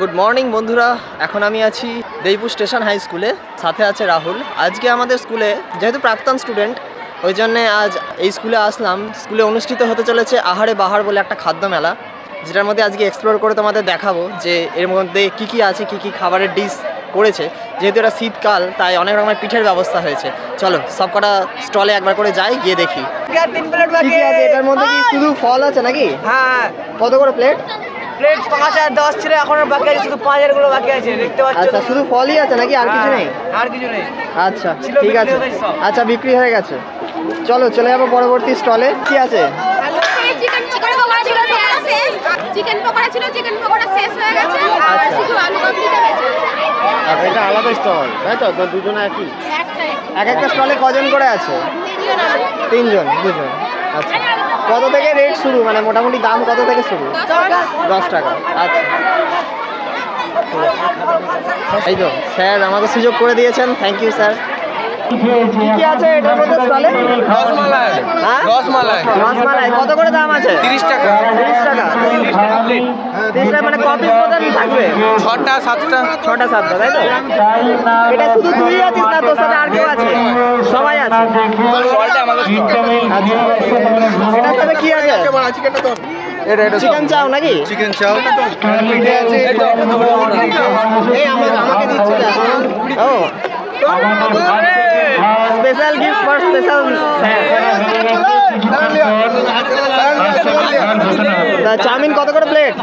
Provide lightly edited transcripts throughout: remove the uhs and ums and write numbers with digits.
Good morning বন্ধুরা, এখন আমি আছি দেইপুর স্টেশন হাই স্কুলে, সাথে আছে রাহুল। আজকে আমাদের স্কুলে যেহেতু প্রাক্তন স্টুডেন্ট, ওই জন্যে আজ এই স্কুলে আসলাম। স্কুলে অনুষ্ঠিত হতে চলেছে আহারে বাহার বলে একটা খাদ্য মেলা, যেটার মধ্যে আজকে এক্সপ্লোর করে তোমাদের দেখাবো যে এর মধ্যে কী কী আছে, কী কী খাবারের ডিশ করেছে। যেহেতু এটা শীতকাল, তাই অনেক রকমের পিঠের ব্যবস্থা হয়েছে। চলো সব কটা স্টলে একবার করে যাই, গিয়ে দেখি এটার মধ্যে কি শুধু ফল আছে নাকি? হ্যাঁ, কত করে প্লেট? প্লেট 5 আর 10 ছিল, এখন বাকি আছে শুধু 5 গুলো বাকি আছে, দেখতে পাচ্ছ। আচ্ছা, শুধু ফলই আছে নাকি আর কিছু নেই? আর কিছু নেই। আচ্ছা ছিল, ঠিক আছে। বিক্রি হয়ে গেছে সব। আচ্ছা, বিক্রি হয়ে গেছে। চলো চলে যাবো পরবর্তী স্টলে। কি আছে? চিকেন পকোড়া ছিল, চিকেন পকোড়া শেষ হয়ে গেছে আর শুধু আলু কাবলিটা বেঁচে আছে। এটা আলাদা স্টল, তাই তো? দুজনে একই? একটাই। এক একটা স্টলে কজন করে আছে? তিনজন, দুজন। আচ্ছা, কত থেকে রেট শুরু, মানে মোটামুটি দাম কত থেকে শুরু? 10 টাকা। আচ্ছা, এই তো স্যার আমাকে সুযোগ করে দিয়েছেন, থ্যাংক ইউ স্যার। কি কি আছে এটার মধ্যে স্টলে? রসমালাই। হ্যাঁ, রসমালাই। রসমালাই কত করে দাম আছে? 30 টাকা। 30 টাকা। 30 টাকা মানে কপিস মতন থাকবে? 6টা 7টা। 6টা 7টা, তাই তো? এটা শুধু তুই আছিস না, তোর সাথে আর কেউ আছে? সবাই আছে। আচ্ছা, এটার সাথে কি আছে? চিকেন চাও নাকি? চিকেন চাও। এই আমাকে দিচ্ছে না। ও, special gift for special sir. Chowmein কত করে প্লেট?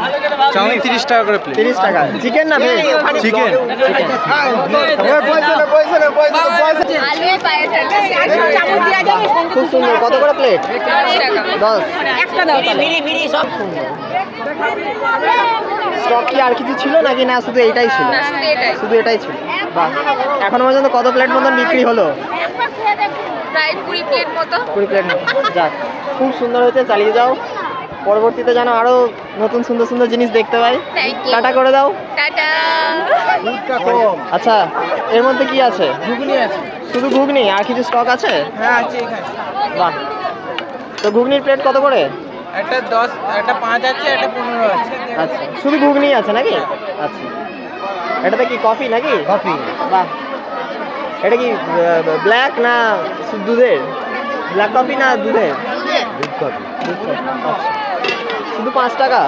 চাউমিন 30 টাকা করে প্লেট। 30 টাকা। চিকেন না ভেজ? চিকেন। আলু পায়েস আছে, একশো চামচ দেওয়া যাবে। খুব সুন্দর। কত করে প্লেট? 10 টাকা। 10। একটা দাও তাহলে। স্টক কি আর কিছু ছিল নাকি না শুধু এইটাই ছিল? না, শুধু এটাই। শুধু এটাই ছিল। বাহ, এখনো পর্যন্ত কত প্লেট মতন বিক্রি হলো? প্রায় 20 প্লেট মতো। 20 প্লেট মতো। যাক, খুব সুন্দর হয়েছে, চালিয়ে যাও। পরবর্তীতে যেন আরো নতুন সুন্দর সুন্দর জিনিস দেখতে পাই। Thank you. টাটা করে দাও। টাটা। আচ্ছা, এর মধ্যে কি আছে? ঘুগনি আছে। শুধু ঘুগনি, আর কিছু স্টক আছে? হ্যাঁ, আছে এখানে। বাহ, তো ঘুগনির প্লেট কত করে? একটা 10, একটা 5 আছে, একটা 15 আছে। আচ্ছা, শুধু ঘুগনি আছে নাকি? আচ্ছা, এটাতে কি কফি নাকি? কফি। বাহ, এটা কি ব্ল্যাক না দুধের? ব্ল্যাক কফি না দুধের? দুধ কফি। আচ্ছা, শুধু 5 টাকা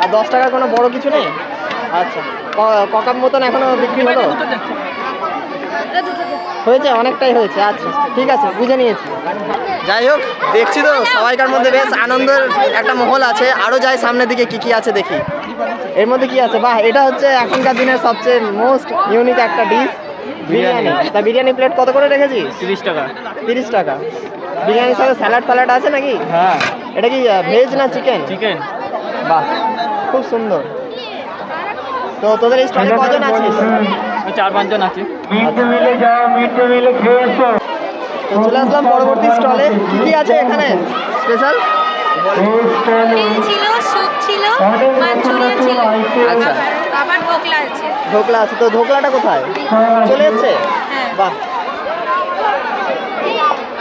আর 10 টাকার কোনো বড় কিছু নেই? আচ্ছা, ককাপ মতন এখনো বিক্রি হলো? হয়েছে, অনেকটাই হয়েছে। আচ্ছা ঠিক আছে, বুঝে নিয়েছি। যাই হোক, দেখছি তো সবাইকার মধ্যে বেশ আনন্দের একটা মহল আছে। আরও যাই সামনের দিকে, কি কি আছে দেখি। এর মধ্যে কি আছে? বাহ, এটা হচ্ছে এখনকার দিনের সবচেয়ে মোস্ট ইউনিক একটা ডিশ, বিরিয়ানি। তা বিরিয়ানি প্লেট কত করে রেখেছিস? 30 টাকা। 30 টাকা। বিরিয়ানির সাথে স্যালাড ফ্যালাড আছে নাকি? হ্যাঁ, এটা কি ভেজ না চিকেন? চিকেন। বাহ, খুব সুন্দর। তো তোদের এই স্টলে কজন আছিস? 4-5 জন আছে। তো চলে আসলাম পরবর্তী স্টলে। কি কি আছে এখানে স্পেশাল? ডিম ছিল, স্যুপ ছিল, মাঞ্চুরিয়ান ছিল। আচ্ছা, আবার ঢোকলা আছে। ধোকলা আছে। তো ধোকলাটা কোথায়? চলে এসছে? হ্যাঁ। বাহ,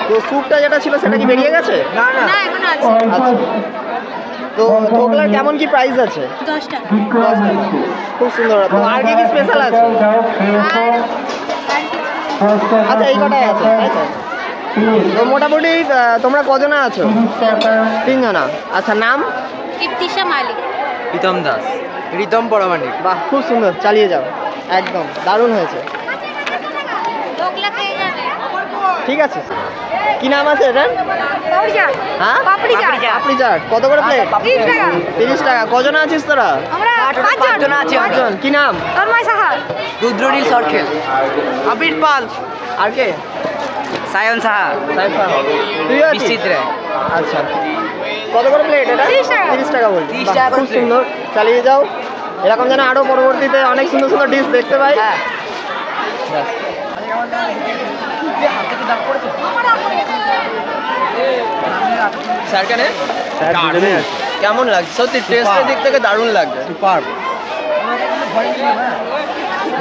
তো স্যুপটা যেটা ছিল সেটা কি বেরিয়ে গেছে? না না, না, এখনো আছে। আচ্ছা, তো ধোকলার কেমন কি প্রাইস আছে? 10 টাকা। 10 টাকা। খুব সুন্দর। তো আর কি কি স্পেশাল আছে? আচ্ছা, এই কটাই আছে, তাই তো? তো মোটামুটি তোমরা কজনা আছো? 3 জনা। আচ্ছা, নাম? ইফতিশা মালিক। প্রীতম দাস। প্রীতম পরামানিক। বাহ, খুব সুন্দর, চালিয়ে যাও। একদম দারুণ হয়েছে। ঢোকলা খেয়ে যাবে। ঠিক আছে। কি নাম আছে এটার? পাপড়ি চাট। হ্যাঁ, পাপড়ি চাট। পাপড়ি চাট কত করে প্লেট? 30 টাকা। 30 টাকা। কজন আছিস তোরা? আমরা 5 জন আছি। 5 জন। কি নাম? তন্ময় সাহা। রুদ্রনীল সরখেল। আবির পাল। আর কে? সায়ন সাহা। তুই আছিস? বিচিত রায়। আচ্ছা, কত করে প্লেট এটা? 30 টাকা। 30 টাকা বলছি। 30 বাহ, টাকা করে খুব plate। সুন্দর, চালিয়ে যাও। এরকম যেন আরো পরবর্তীতে অনেক সুন্দর সুন্দর ডিশ দেখতে পাই। হ্যাঁ। ব্যাস। স্যার কেন? কেমন লাগছে? সত্যি টেস্টের দিক থেকে দারুণ লাগছে।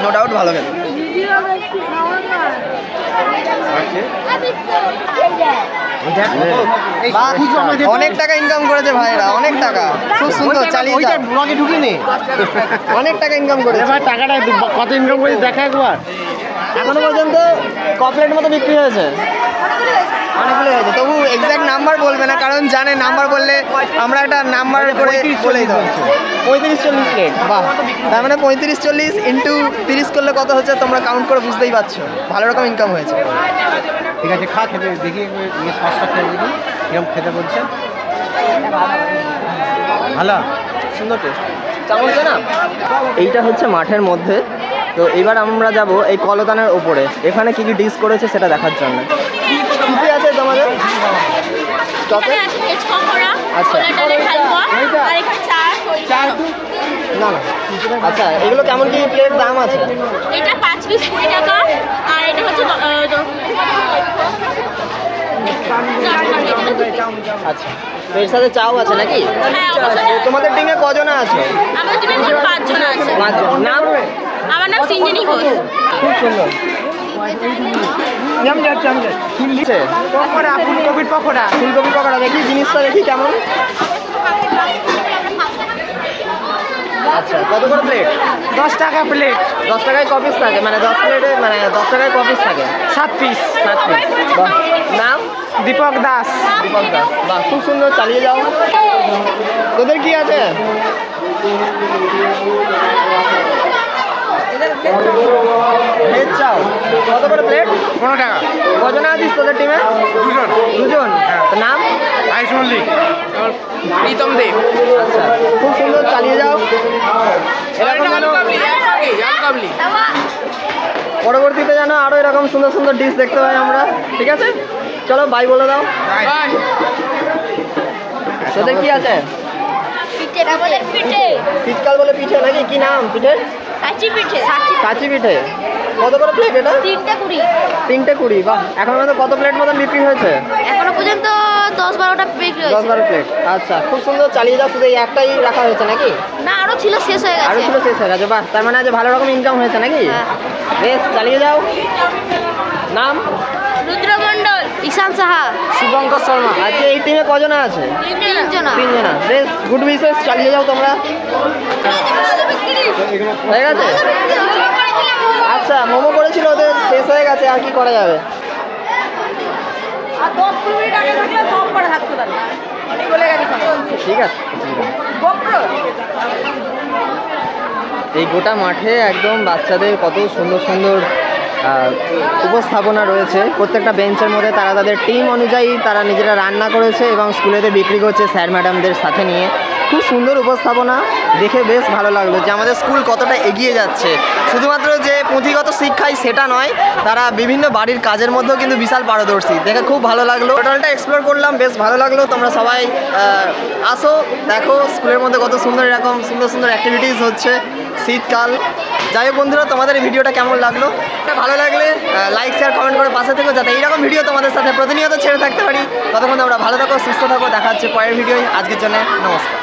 নো ডাউট ভালো খেলে। বাহ, অনেক টাকা ইনকাম করেছে ভাইরা, অনেক টাকা, খুব সুন্দর, চালিয়ে যাও। ব্লগে ঢুকিনি, অনেক টাকা ইনকাম করেছে। ভাই টাকাটা কত ইনকাম করে দেখা একবার। এখনো পর্যন্ত কপলেট মতো বিক্রি হয়েছে, অনেকগুলো হয়েছে। তবু এক্সাক্ট নাম্বার বলবে না, কারণ জানে নাম্বার বললে আমরা একটা নাম্বার করে বলেই দেবো। 35-40 প্লেট, বাহ। তার মানে 35-40 ইন্টু 30 করলে কত হচ্ছে তোমরা কাউন্ট করে বুঝতেই পারছো। ভালো রকম ইনকাম হয়েছে। ঠিক আছে, খা, খেতে দেখি সস্তা খেয়ে দেখি কিরকম খেতে বলছে। ভালো, সুন্দর টেস্ট, চামচ না। এইটা হচ্ছে মাঠের মধ্যে। তো এবার আমরা যাব এই কলতানের ওপরে, এখানে কি কি ডিশ করেছে সেটা দেখার জন্য। কি আছে তোমাদের স্টপে? এখানে আছে ভেজ পকোড়া, আচ্ছা। ছোলা ডালের হালুয়া, আর এখানে চা। না না, আচ্ছা, এগুলো কেমন কি প্লেট দাম আছে? এটা 5 পিস 20 টাকা, আর এটা হচ্ছে আচ্ছা, তো এর সাথে চাও আছে নাকি? হ্যাঁ, অবশ্যই। তো তোমাদের টিমে কজন আছে? আমাদের টিমে মোট 5 জন আছে। 5 জন। নাম? আমার নাম সিঞ্জনি ঘোষ। খুব সুন্দর। ফুলছে পকোড়া, ফুলকপির পকোড়া। ফুলকপি পকোড়া, দেখি জিনিসটা, দেখি কেমন। আচ্ছা, কত করে প্লেট? 10 টাকা প্লেট, 10 টাকায় ক পিস থাকে, মানে 10 প্লেটে, মানে 10 টাকায় ক পিস থাকে? 7 পিস। 7 পিস। বাহ, নাম? দীপক দাস। দীপক দাস। বাহ, খুব সুন্দর, চালিয়ে যাও। তোদের কি আছে? ভেজ চাও, কত করে প্লেট? 15 টাকা। কজন আছিস তোদের টিমে? 2 জন। তো নাম? আয়ুষ মল্লিক। প্রীতম দেব। আচ্ছা, খুব সুন্দর, চালিয়ে যাও। এরকম যেন পরবর্তীতে যেন আরো এরকম সুন্দর সুন্দর ডিশ দেখতে পাই আমরা। ঠিক আছে, চলো বাই বলে দাও। তোদের কি আছে? পিঠে, আমাদের পিঠে। শীতকাল বলে পিঠে নাকি? কি নাম পিঠের? সাচি পিঠে। কাচি পিঠে। কত করে প্লেট এটা? 3টা 20। 3টে 20। বাহ, এখন মধ্যে কত প্লেট মতন বিক্রি হয়েছে? এখনো পর্যন্ত 10-12টা বিক্রি হয়েছে। 10-12 প্লেট। আচ্ছা, খুব সুন্দর, চালিয়ে যাও। শুধু এই একটাই রাখা হয়েছে নাকি? না, আরো ছিল, শেষ হয়ে আরো গেছে। ছিল, শেষ হয়ে গেছে। বাহ, তার মানে আজ ভালো রকম ইনকাম হয়েছে নাকি? হ্যাঁ। বেশ, চালিয়ে যাও। নাম? রুদ্রমণ্ডল, ঈশান সাহা, শুভঙ্কর শর্মা। আজকে এই টিমে কজন আছে? 3 জন। 3 জনা। বেশ, গুড বিশেষ, চালিয়ে যাও তোমরা। হয়ে গেছে? আচ্ছা, মোমো করেছিল, ওদের শেষ হয়ে গেছে, আর কি করা যাবে। আর 10-15 মিনিট আগে থাকলে সব করে থাকতো তাহলে। চলে গেছে সব। ঠিক আছে। গোপ্রো। এই গোটা মাঠে একদম বাচ্চাদের কত সুন্দর সুন্দর উপস্থাপনা রয়েছে। প্রত্যেকটা বেঞ্চের মধ্যে তারা তাদের টিম অনুযায়ী তারা নিজেরা রান্না করেছে এবং স্কুলেতে বিক্রি করছে স্যার ম্যাডামদের সাথে নিয়ে। খুব সুন্দর উপস্থাপনা, দেখে বেশ ভালো লাগলো যে আমাদের স্কুল কতটা এগিয়ে যাচ্ছে। শুধুমাত্র যে পুঁথিগত শিক্ষাই সেটা নয়, তারা বিভিন্ন বাড়ির কাজের মধ্যেও কিন্তু বিশাল পারদর্শী। দেখে খুব ভালো লাগলো। টোটালটা এক্সপ্লোর করলাম, বেশ ভালো লাগলো। তোমরা সবাই আসো, দেখো স্কুলের মধ্যে কত সুন্দর এরকম সুন্দর সুন্দর অ্যাক্টিভিটিস হচ্ছে। শীতকাল। যাই হোক বন্ধুরা, তোমাদের এই ভিডিওটা কেমন লাগলো? ভালো লাগলে লাইক শেয়ার কমেন্ট করে পাশে থেকো, যাতে এইরকম ভিডিও তোমাদের সাথে প্রতিনিয়ত ছেড়ে থাকতে পারি। ততক্ষণ তোমরা ভালো থাকো, সুস্থ থাকো। দেখা হচ্ছে পরের ভিডিওয়। আজকের জন্য নমস্কার।